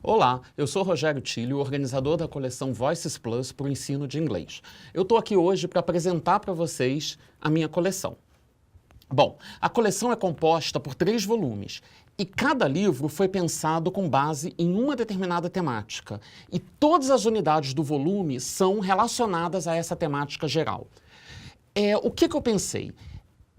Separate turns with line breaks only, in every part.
Olá, eu sou Rogério Tílio, organizador da coleção Voices Plus para o ensino de inglês. Eu estou aqui hoje para apresentar para vocês a minha coleção. Bom, a coleção é composta por 3 volumes e cada livro foi pensado com base em uma determinada temática e todas as unidades do volume são relacionadas a essa temática geral. O que eu pensei?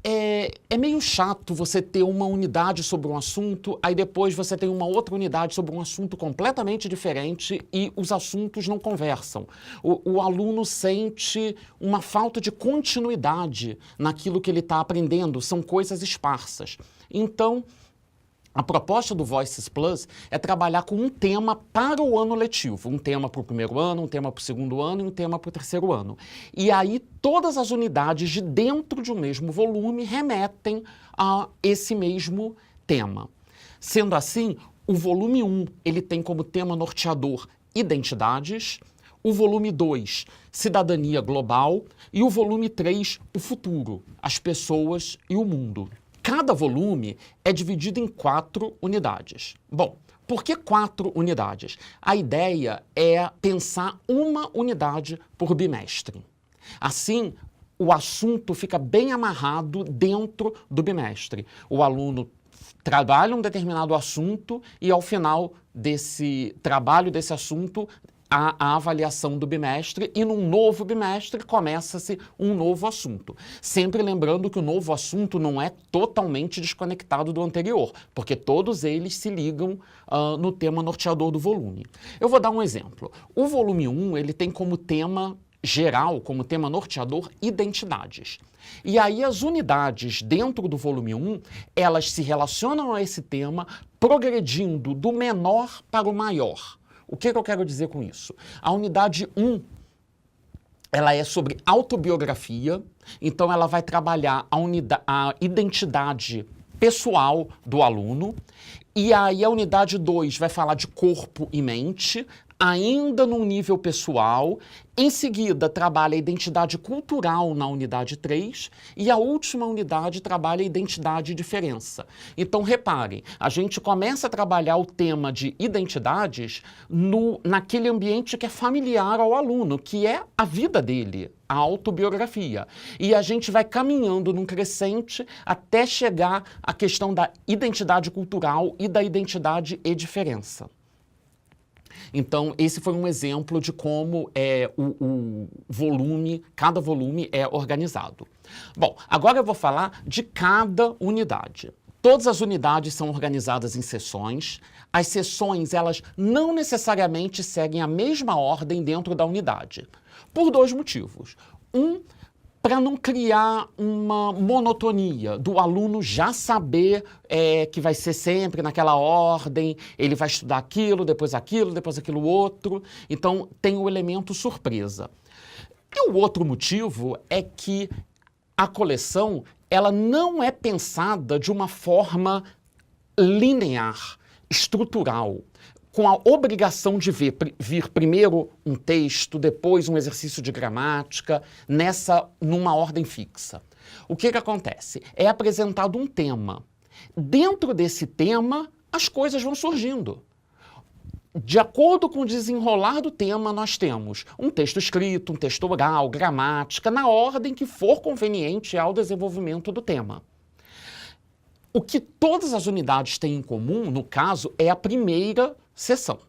É meio chato você ter uma unidade sobre um assunto, aí depois você tem uma outra unidade sobre um assunto completamente diferente e os assuntos não conversam. O aluno sente uma falta de continuidade naquilo que ele está aprendendo, são coisas esparsas. Então, a proposta do Voices Plus é trabalhar com um tema para o ano letivo. Um tema para o primeiro ano, um tema para o segundo ano e um tema para o terceiro ano. E aí todas as unidades de dentro de um mesmo volume remetem a esse mesmo tema. Sendo assim, o volume 1 ele tem como tema norteador identidades, o volume 2, cidadania global e o volume 3, o futuro, as pessoas e o mundo. Cada volume é dividido em 4 unidades. Bom, por que 4 unidades? A ideia é pensar uma unidade por bimestre. Assim, o assunto fica bem amarrado dentro do bimestre. O aluno trabalha um determinado assunto e, ao final desse trabalho desse assunto, a avaliação do bimestre e num novo bimestre começa-se um novo assunto. Sempre lembrando que o novo assunto não é totalmente desconectado do anterior, porque todos eles se ligam no tema norteador do volume. Eu vou dar um exemplo. O volume 1 ele tem como tema geral, como tema norteador, identidades. E aí as unidades dentro do volume 1, elas se relacionam a esse tema progredindo do menor para o maior. O que eu quero dizer com isso? A unidade 1, ela é sobre autobiografia, então ela vai trabalhar a identidade pessoal do aluno, e aí a unidade 2 vai falar de corpo e mente, ainda num nível pessoal. Em seguida, trabalha a identidade cultural na unidade 3 e a última unidade trabalha a identidade e diferença. Então, reparem, a gente começa a trabalhar o tema de identidades naquele ambiente que é familiar ao aluno, que é a vida dele, a autobiografia. E a gente vai caminhando num crescente até chegar à questão da identidade cultural e da identidade e diferença. Então, esse foi um exemplo de como o volume, cada volume é organizado. Bom, agora eu vou falar de cada unidade. Todas as unidades são organizadas em seções. As seções, elas não necessariamente seguem a mesma ordem dentro da unidade, por 2 motivos. Para não criar uma monotonia do aluno já saber que vai ser sempre naquela ordem, ele vai estudar aquilo, depois aquilo outro. Então, tem o elemento surpresa. E o outro motivo é que a coleção ela não é pensada de uma forma linear, estrutural, com a obrigação de vir primeiro um texto, depois um exercício de gramática, numa ordem fixa. O que acontece? É apresentado um tema. Dentro desse tema, as coisas vão surgindo. De acordo com o desenrolar do tema, nós temos um texto escrito, um texto oral, gramática, na ordem que for conveniente ao desenvolvimento do tema. O que todas as unidades têm em comum, no caso, é a primeira seção.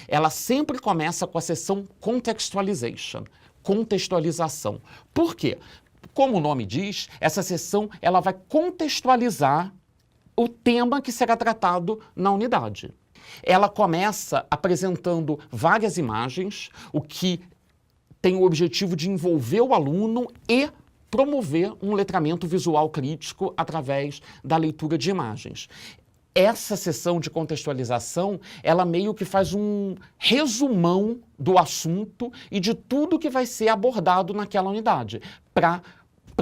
Ela sempre começa com a seção contextualization, contextualização. Por quê? Como o nome diz, essa seção ela vai contextualizar o tema que será tratado na unidade. Ela começa apresentando várias imagens, o que tem o objetivo de envolver o aluno e promover um letramento visual crítico através da leitura de imagens. Essa sessão de contextualização, ela meio que faz um resumão do assunto e de tudo que vai ser abordado naquela unidade, para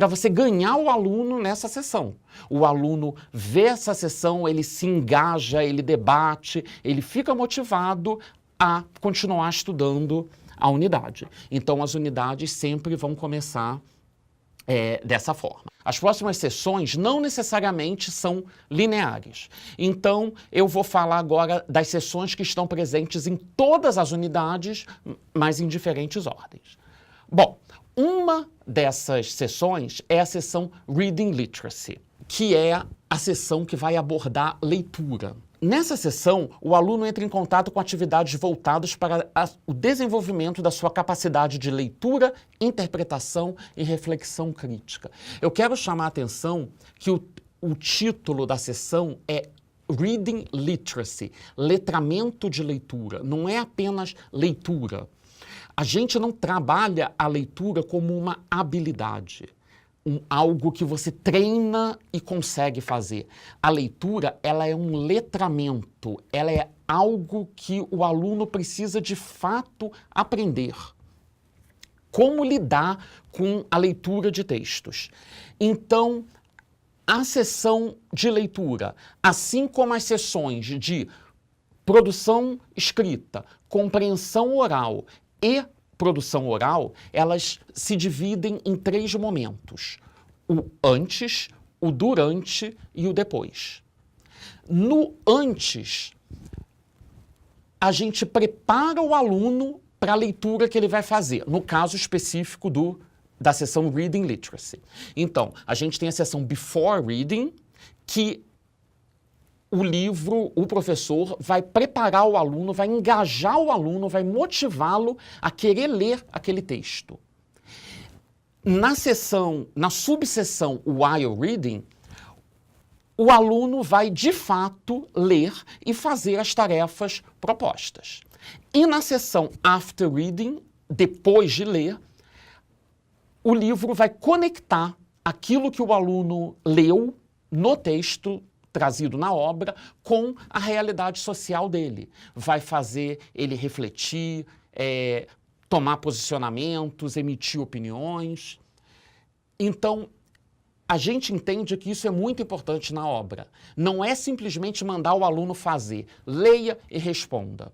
você ganhar o aluno nessa sessão. O aluno vê essa sessão, ele se engaja, ele debate, ele fica motivado a continuar estudando a unidade. Então, as unidades sempre vão começar dessa forma. As próximas sessões não necessariamente são lineares. Então, eu vou falar agora das sessões que estão presentes em todas as unidades, mas em diferentes ordens. Bom, uma dessas sessões é a sessão Reading Literacy, que é a sessão que vai abordar leitura. Nessa sessão, o aluno entra em contato com atividades voltadas para o desenvolvimento da sua capacidade de leitura, interpretação e reflexão crítica. Eu quero chamar a atenção que o título da sessão é Reading Literacy, letramento de leitura, não é apenas leitura. A gente não trabalha a leitura como uma habilidade. Algo que você treina e consegue fazer. A leitura, ela é um letramento, ela é algo que o aluno precisa de fato aprender. Como lidar com a leitura de textos. Então, a sessão de leitura, assim como as sessões de produção escrita, compreensão oral e produção oral, elas se dividem em 3 momentos: o antes, o durante e o depois. No antes, a gente prepara o aluno para a leitura que ele vai fazer, no caso específico da sessão Reading Literacy. Então, a gente tem a sessão Before Reading, que o professor vai preparar o aluno, vai engajar o aluno, vai motivá-lo a querer ler aquele texto. Na subseção While Reading, o aluno vai de fato ler e fazer as tarefas propostas. E na sessão After Reading, depois de ler, o livro vai conectar aquilo que o aluno leu no texto trazido na obra com a realidade social dele. Vai fazer ele refletir, tomar posicionamentos, emitir opiniões. Então, a gente entende que isso é muito importante na obra. Não é simplesmente mandar o aluno fazer. Leia e responda.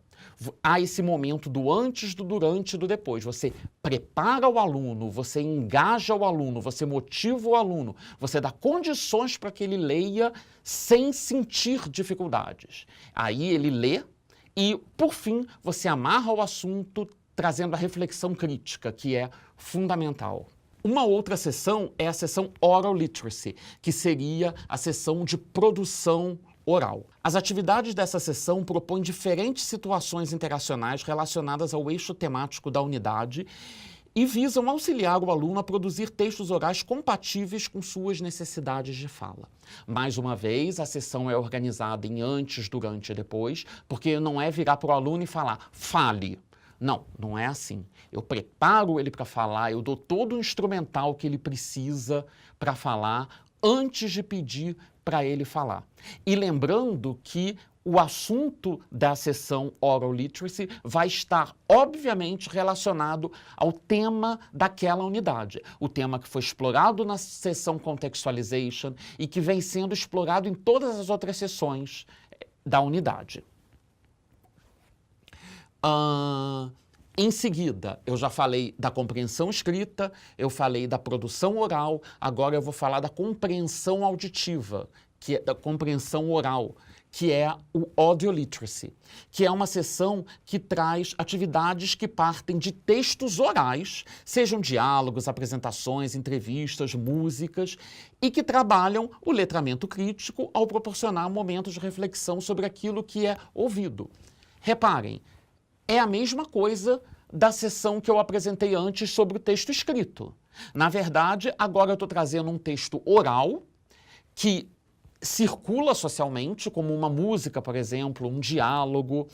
Há esse momento do antes, do durante e do depois. Você prepara o aluno, você engaja o aluno, você motiva o aluno, você dá condições para que ele leia sem sentir dificuldades. Aí ele lê e, por fim, você amarra o assunto trazendo a reflexão crítica, que é fundamental. Uma outra sessão é a sessão Oral Literacy, que seria a sessão de produção oral. As atividades dessa sessão propõem diferentes situações interacionais relacionadas ao eixo temático da unidade e visam auxiliar o aluno a produzir textos orais compatíveis com suas necessidades de fala. Mais uma vez, a sessão é organizada em antes, durante e depois, porque não é virar para o aluno e falar, fale. Não, não é assim. Eu preparo ele para falar, eu dou todo o instrumental que ele precisa para falar antes de pedir para ele falar. E lembrando que o assunto da sessão Oral Literacy vai estar, obviamente, relacionado ao tema daquela unidade. O tema que foi explorado na sessão Contextualization e que vem sendo explorado em todas as outras sessões da unidade. Em seguida, eu já falei da compreensão escrita, eu falei da produção oral, agora eu vou falar da compreensão auditiva, que é da compreensão oral, que é o Audio Literacy, que é uma sessão que traz atividades que partem de textos orais, sejam diálogos, apresentações, entrevistas, músicas, e que trabalham o letramento crítico ao proporcionar momentos de reflexão sobre aquilo que é ouvido. Reparem, é a mesma coisa da sessão que eu apresentei antes sobre o texto escrito. Na verdade, agora eu estou trazendo um texto oral que circula socialmente, como uma música, por exemplo, um diálogo.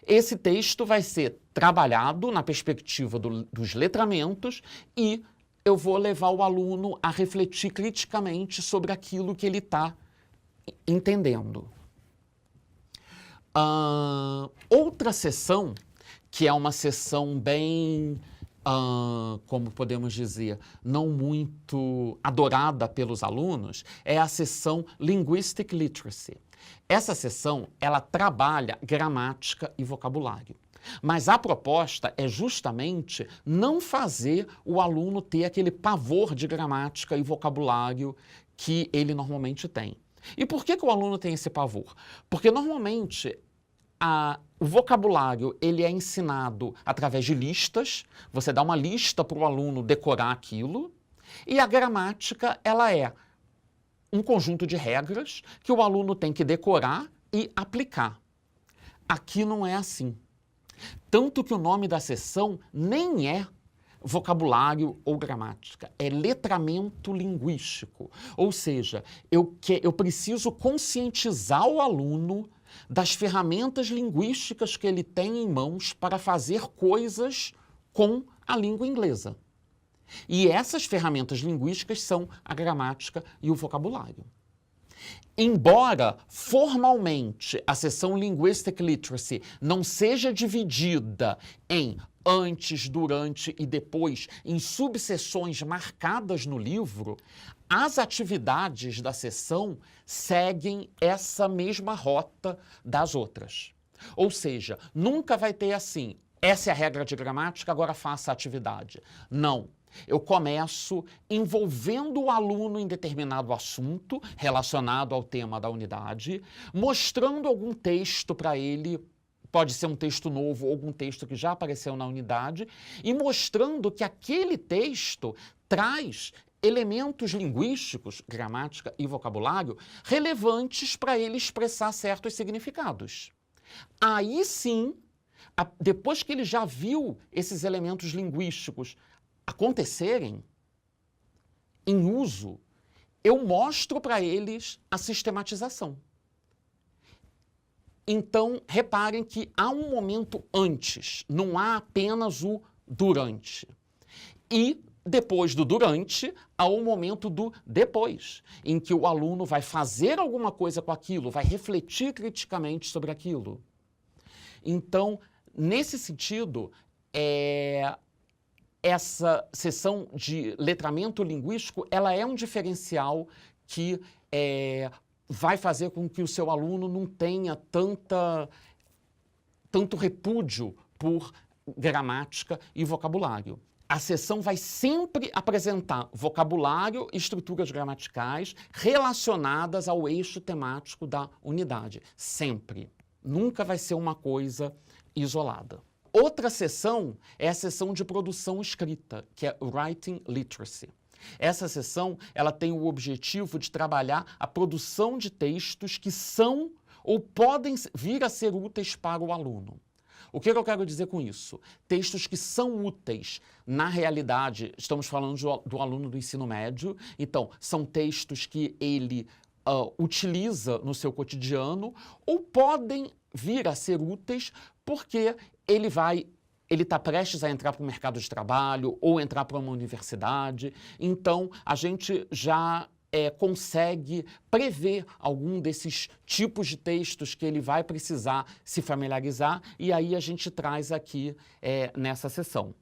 Esse texto vai ser trabalhado na perspectiva dos letramentos e eu vou levar o aluno a refletir criticamente sobre aquilo que ele está entendendo. Outra sessão, que é uma sessão bem, como podemos dizer, não muito adorada pelos alunos, é a sessão Linguistic Literacy. Essa sessão, ela trabalha gramática e vocabulário. Mas a proposta é justamente não fazer o aluno ter aquele pavor de gramática e vocabulário que ele normalmente tem. E por que o aluno tem esse pavor? Porque normalmente o vocabulário ele é ensinado através de listas, você dá uma lista para o aluno decorar aquilo, e a gramática ela é um conjunto de regras que o aluno tem que decorar e aplicar. Aqui não é assim. Tanto que o nome da sessão nem é vocabulário ou gramática, é letramento linguístico. Ou seja, eu preciso conscientizar o aluno das ferramentas linguísticas que ele tem em mãos para fazer coisas com a língua inglesa. E essas ferramentas linguísticas são a gramática e o vocabulário. Embora formalmente a seção Linguistic Literacy não seja dividida em antes, durante e depois, em subseções marcadas no livro, as atividades da seção seguem essa mesma rota das outras. Ou seja, nunca vai ter assim, essa é a regra de gramática, agora faça a atividade. Não. Eu começo envolvendo o aluno em determinado assunto relacionado ao tema da unidade, mostrando algum texto para ele, pode ser um texto novo ou algum texto que já apareceu na unidade, e mostrando que aquele texto traz elementos linguísticos, gramática e vocabulário, relevantes para ele expressar certos significados. Aí sim, depois que ele já viu esses elementos linguísticos acontecerem em uso, eu mostro para eles a sistematização. Então, reparem que há um momento antes, não há apenas o durante. E depois do durante, há um momento do depois, em que o aluno vai fazer alguma coisa com aquilo, vai refletir criticamente sobre aquilo. Então, nesse sentido, essa seção de letramento linguístico, ela é um diferencial que vai fazer com que o seu aluno não tenha tanto repúdio por gramática e vocabulário. A seção vai sempre apresentar vocabulário e estruturas gramaticais relacionadas ao eixo temático da unidade. Sempre. Nunca vai ser uma coisa isolada. Outra seção é a seção de produção escrita, que é Writing Literacy. Essa seção ela tem o objetivo de trabalhar a produção de textos que são ou podem vir a ser úteis para o aluno. O que eu quero dizer com isso? Textos que são úteis na realidade, estamos falando do aluno do ensino médio, então são textos que ele utiliza no seu cotidiano ou podem vir a ser úteis porque ele está prestes a entrar para o mercado de trabalho ou entrar para uma universidade. Então, a gente já consegue prever algum desses tipos de textos que ele vai precisar se familiarizar e aí a gente traz aqui nessa sessão.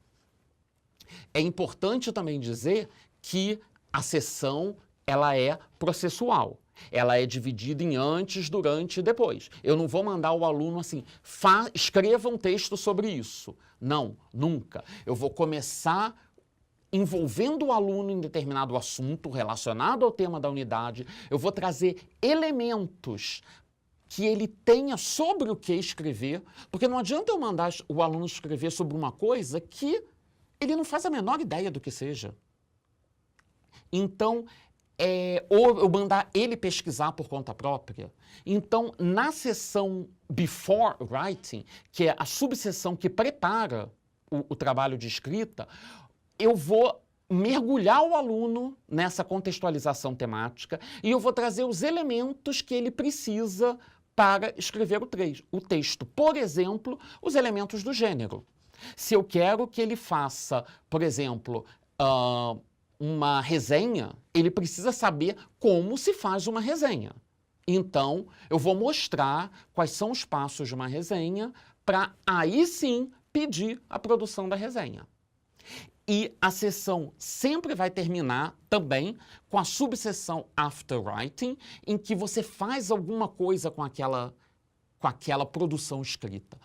É importante também dizer que a sessão ela é processual. Ela é dividida em antes, durante e depois. Eu não vou mandar o aluno assim, escreva um texto sobre isso. Não, nunca. Eu vou começar envolvendo o aluno em determinado assunto relacionado ao tema da unidade. Eu vou trazer elementos que ele tenha sobre o que escrever, porque não adianta eu mandar o aluno escrever sobre uma coisa que ele não faz a menor ideia do que seja. Então, ou eu mandar ele pesquisar por conta própria. Então, na seção Before Writing, que é a subseção que prepara o trabalho de escrita, eu vou mergulhar o aluno nessa contextualização temática e eu vou trazer os elementos que ele precisa para escrever o texto. Por exemplo, os elementos do gênero. Se eu quero que ele faça, por exemplo, uma resenha, ele precisa saber como se faz uma resenha. Então, eu vou mostrar quais são os passos de uma resenha para aí sim pedir a produção da resenha. E a sessão sempre vai terminar também com a subseção After Writing, em que você faz alguma coisa com aquela produção escrita.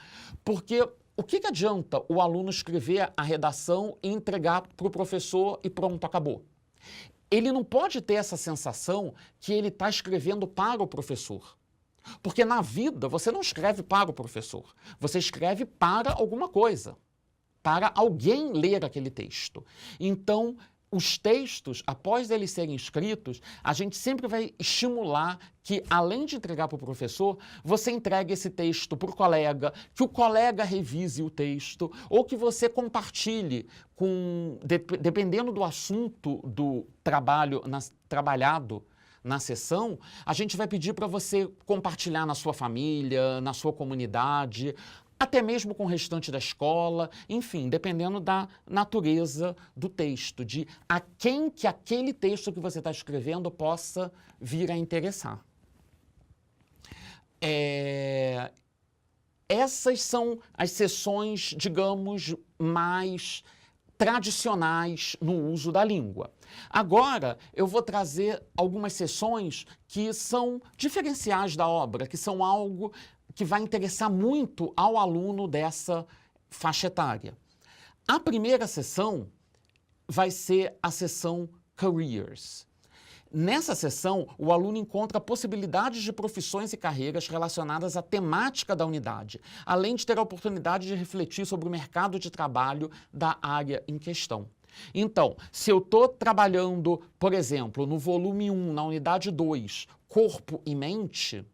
Porque O que adianta o aluno escrever a redação e entregar para o professor e pronto, acabou? Ele não pode ter essa sensação que ele está escrevendo para o professor. Porque na vida você não escreve para o professor, você escreve para alguma coisa, para alguém ler aquele texto. Então, os textos, após eles serem escritos, a gente sempre vai estimular que, além de entregar para o professor, você entregue esse texto para o colega, que o colega revise o texto, ou que você compartilhe com, dependendo do assunto do trabalho trabalhado na sessão, a gente vai pedir para você compartilhar na sua família, na sua comunidade, até mesmo com o restante da escola, enfim, dependendo da natureza do texto, de a quem que aquele texto que você está escrevendo possa vir a interessar. Essas são as sessões, digamos, mais tradicionais no uso da língua. Agora, eu vou trazer algumas sessões que são diferenciais da obra, que são algo que vai interessar muito ao aluno dessa faixa etária. A primeira sessão vai ser a sessão Careers. Nessa sessão, o aluno encontra possibilidades de profissões e carreiras relacionadas à temática da unidade, além de ter a oportunidade de refletir sobre o mercado de trabalho da área em questão. Então, se eu estou trabalhando, por exemplo, no volume 1, na unidade 2, Corpo e Mente,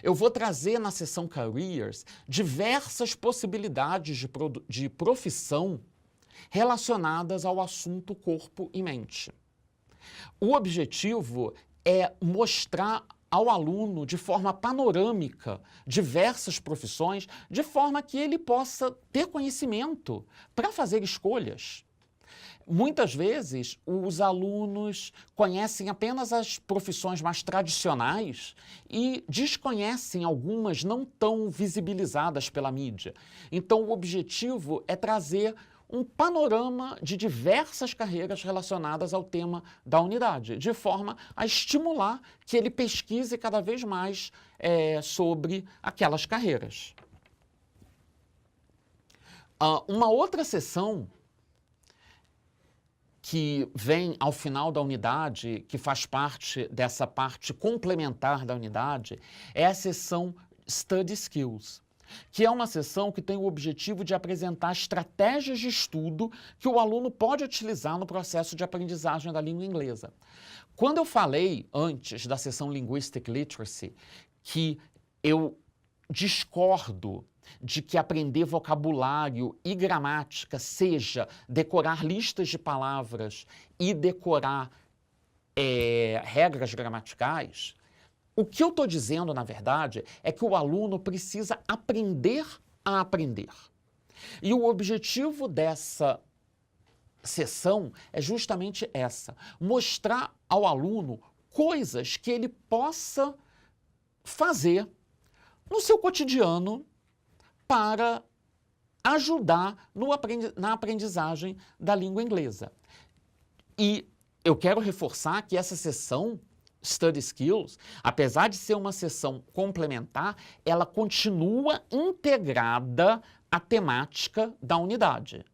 eu vou trazer na sessão Careers diversas possibilidades de profissão relacionadas ao assunto corpo e mente. O objetivo é mostrar ao aluno de forma panorâmica diversas profissões, de forma que ele possa ter conhecimento para fazer escolhas. Muitas vezes, os alunos conhecem apenas as profissões mais tradicionais e desconhecem algumas não tão visibilizadas pela mídia. Então, o objetivo é trazer um panorama de diversas carreiras relacionadas ao tema da unidade, de forma a estimular que ele pesquise cada vez mais sobre aquelas carreiras. Uma outra sessão que vem ao final da unidade, que faz parte dessa parte complementar da unidade, é a sessão Study Skills, que é uma sessão que tem o objetivo de apresentar estratégias de estudo que o aluno pode utilizar no processo de aprendizagem da língua inglesa. Quando eu falei antes da sessão Linguistic Literacy que eu discordo de que aprender vocabulário e gramática seja decorar listas de palavras e decorar regras gramaticais, o que eu estou dizendo, na verdade, é que o aluno precisa aprender a aprender. E o objetivo dessa sessão é justamente essa: mostrar ao aluno coisas que ele possa fazer no seu cotidiano para ajudar na aprendizagem da língua inglesa. E eu quero reforçar que essa sessão Study Skills, apesar de ser uma sessão complementar, ela continua integrada à temática da unidade.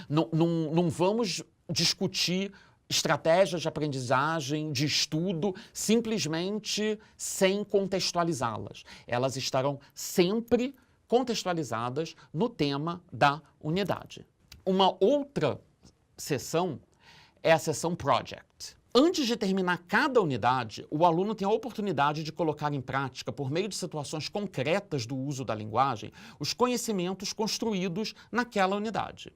Não vamos discutir estratégias de aprendizagem, de estudo, simplesmente sem contextualizá-las. Elas estarão sempre contextualizadas no tema da unidade. Uma outra sessão é a sessão Project. Antes de terminar cada unidade, o aluno tem a oportunidade de colocar em prática, por meio de situações concretas do uso da linguagem, os conhecimentos construídos naquela unidade.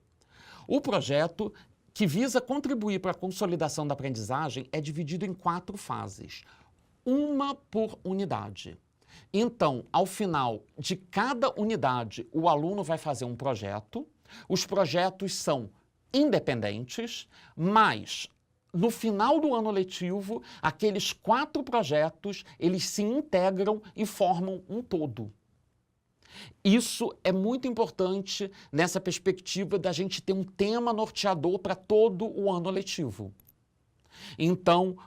O projeto, que visa contribuir para a consolidação da aprendizagem, é dividido em 4 fases, uma por unidade. Então, ao final de cada unidade, o aluno vai fazer um projeto. Os projetos são independentes, mas no final do ano letivo, aqueles 4 projetos, eles se integram e formam um todo. Isso é muito importante nessa perspectiva da gente ter um tema norteador para todo o ano letivo. Então,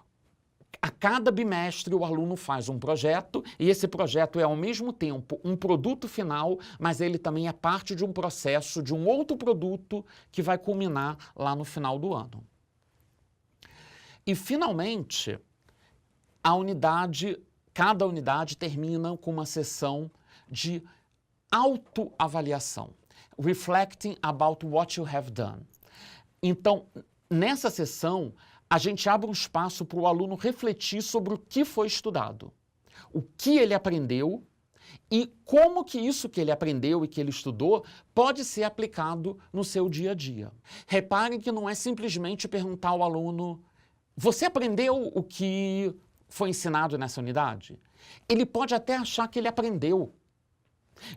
A cada bimestre o aluno faz um projeto e esse projeto é ao mesmo tempo um produto final, mas ele também é parte de um processo, de um outro produto que vai culminar lá no final do ano. E finalmente, cada unidade termina com uma sessão de autoavaliação. Reflecting about what you have done. Então, nessa sessão, a gente abre um espaço para o aluno refletir sobre o que foi estudado, o que ele aprendeu e como que isso que ele aprendeu e que ele estudou pode ser aplicado no seu dia a dia. Reparem que não é simplesmente perguntar ao aluno: você aprendeu o que foi ensinado nessa unidade? Ele pode até achar que ele aprendeu.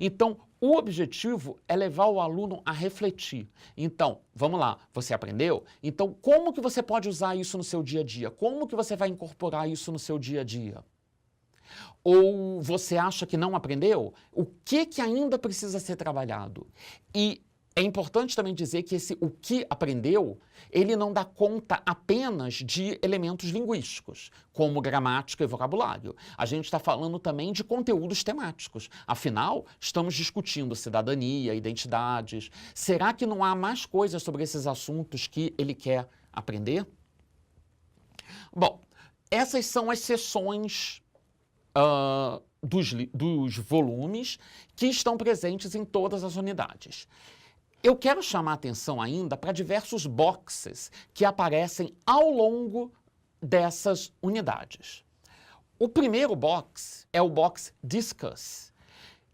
Então, o objetivo é levar o aluno a refletir. Então, vamos lá, você aprendeu? Então, como que você pode usar isso no seu dia a dia? Como que você vai incorporar isso no seu dia a dia? Ou você acha que não aprendeu? O que ainda precisa ser trabalhado? E é importante também dizer que o que aprendeu, ele não dá conta apenas de elementos linguísticos, como gramática e vocabulário. A gente está falando também de conteúdos temáticos. Afinal, estamos discutindo cidadania, identidades. Será que não há mais coisas sobre esses assuntos que ele quer aprender? Bom, essas são as sessões dos volumes que estão presentes em todas as unidades. Eu quero chamar a atenção ainda para diversos boxes que aparecem ao longo dessas unidades. O primeiro box é o box Discuss,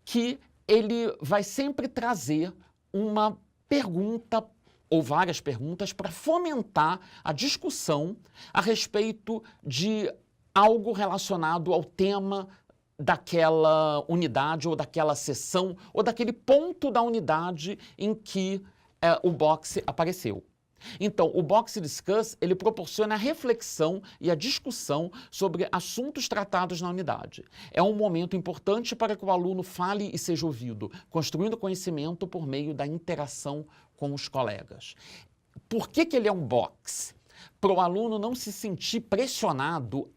que ele vai sempre trazer uma pergunta ou várias perguntas para fomentar a discussão a respeito de algo relacionado ao tema daquela unidade ou daquela sessão ou daquele ponto da unidade em que o box apareceu. Então, o Box Discuss, ele proporciona a reflexão e a discussão sobre assuntos tratados na unidade. É um momento importante para que o aluno fale e seja ouvido, construindo conhecimento por meio da interação com os colegas. Por que ele é um box? Para o aluno não se sentir pressionado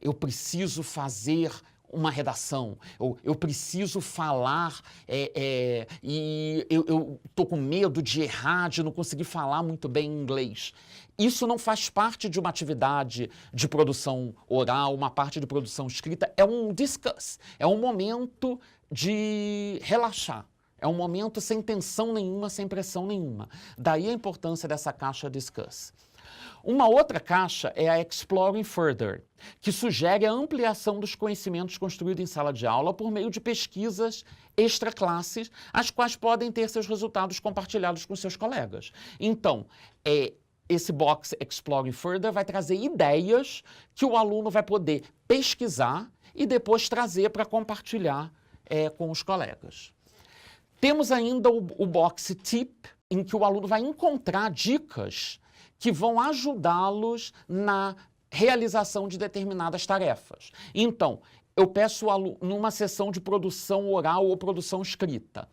eu preciso fazer uma redação, eu preciso falar e eu estou com medo de errar, de não conseguir falar muito bem inglês. Isso não faz parte de uma atividade de produção oral, uma parte de produção escrita, é um discuss, é um momento de relaxar. É um momento sem tensão nenhuma, sem pressão nenhuma. Daí a importância dessa caixa Discuss. Uma outra caixa é a Exploring Further, que sugere a ampliação dos conhecimentos construídos em sala de aula por meio de pesquisas extra-classes, as quais podem ter seus resultados compartilhados com seus colegas. Então, esse box Exploring Further vai trazer ideias que o aluno vai poder pesquisar e depois trazer para compartilhar com os colegas. Temos ainda o box Tip, em que o aluno vai encontrar dicas que vão ajudá-los na realização de determinadas tarefas. Então, eu peço ao aluno, numa sessão de produção oral ou produção escrita,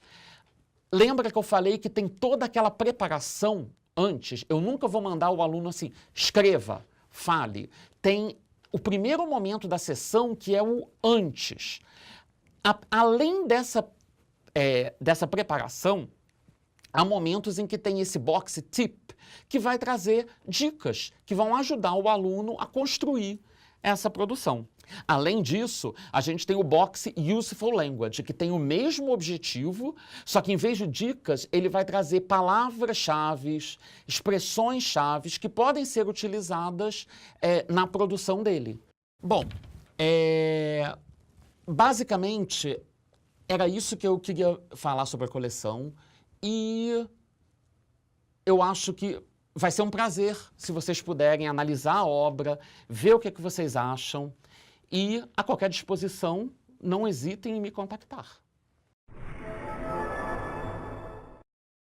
lembra que eu falei que tem toda aquela preparação antes? Eu nunca vou mandar o aluno assim, escreva, fale. Tem o primeiro momento da sessão, que é o antes. Além dessa preparação, há momentos em que tem esse box tip, que vai trazer dicas que vão ajudar o aluno a construir essa produção. Além disso, a gente tem o box Useful Language, que tem o mesmo objetivo, só que em vez de dicas, ele vai trazer palavras-chave, expressões-chave que podem ser utilizadas na produção dele. Bom, basicamente, era isso que eu queria falar sobre a coleção. E eu acho que vai ser um prazer se vocês puderem analisar a obra, ver o que vocês acham e, a qualquer disposição, não hesitem em me contactar.